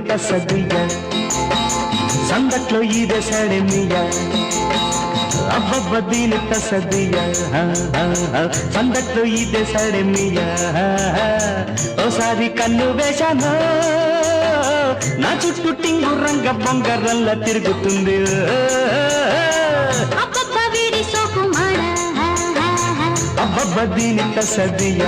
తసదియ సందట్లో ఈదే సడమియ అబ్బబ్బ దీని తసదియ సందట్లో ఈదే సడమియ ఓసారి కన్ను వేశాను నా చుట్టూ టింగు రంగ బొంగరల్ల తిరుగుతుంది అబ్బబ్బ దీని తసదియ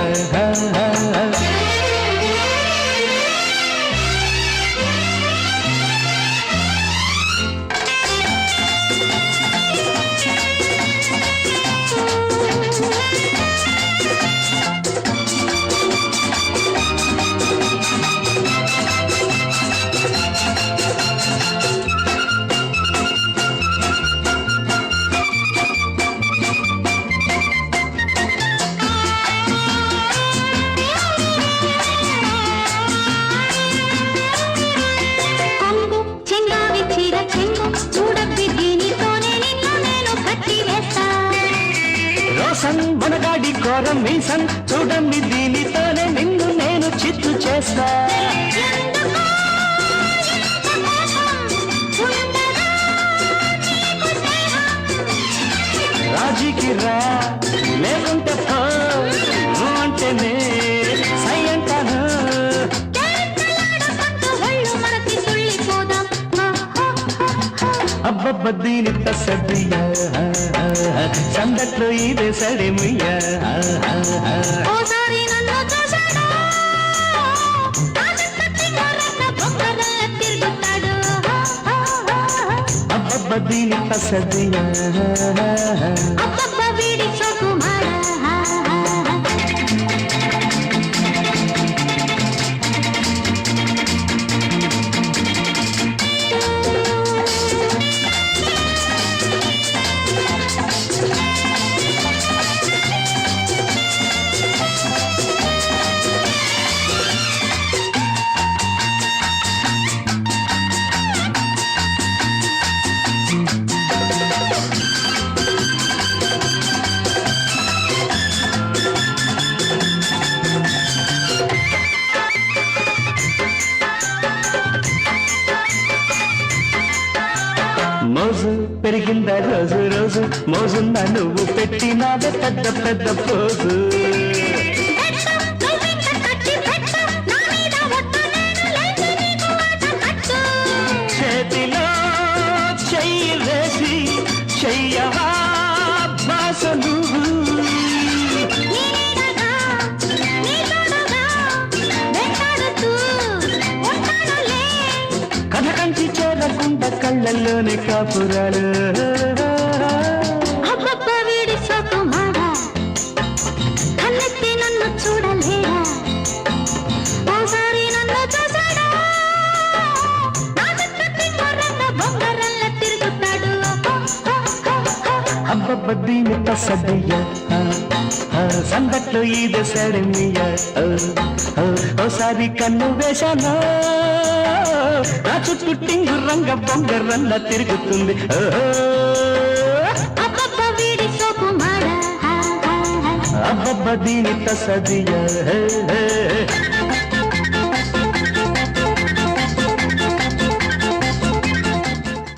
మనగాడి ఘోరం మీసం చూడండి దీనితోనే నిన్ను నేను చిత్తు చేస్తా రాజీకి రా లేకుంటే అంటేనే సై అంటాను అబ్బబ్బ దీని తసదియ సందట్లో ఇదే సడమియ అబ్బబ్బ దీని తసదియ మోజు పెరిగింద రోజు రోజు మోజున్న నువ్వు పెట్టినాదే పెద్ద పెద్ద పోజు చేతిలో చెయ్యి వేసి చెయ్యవా బాస నువ్వు కథ కంచి చేరకుండా కళ్ళల్లోనే కాపురాలు అబ్బబ్బ వీడి సోకుమాడా కన్నెత్తి నన్ను చూడలేడా ఓసారి నన్ను చూసాడా నా చుట్టూ రంగ బొంగరల్ల తిరుగుతాడు అబ్బబ్బ దీని తసదియ సందట్లో ఈదే సడమియ ఓసారి కన్ను వేశానా నా చుట్టూ టింగు రంగ బొంగరల్ల తిరుగుతుంది అబ్బబ్బ వీడి సోకుమాడా అబ్బబ్బ దీని తసదియ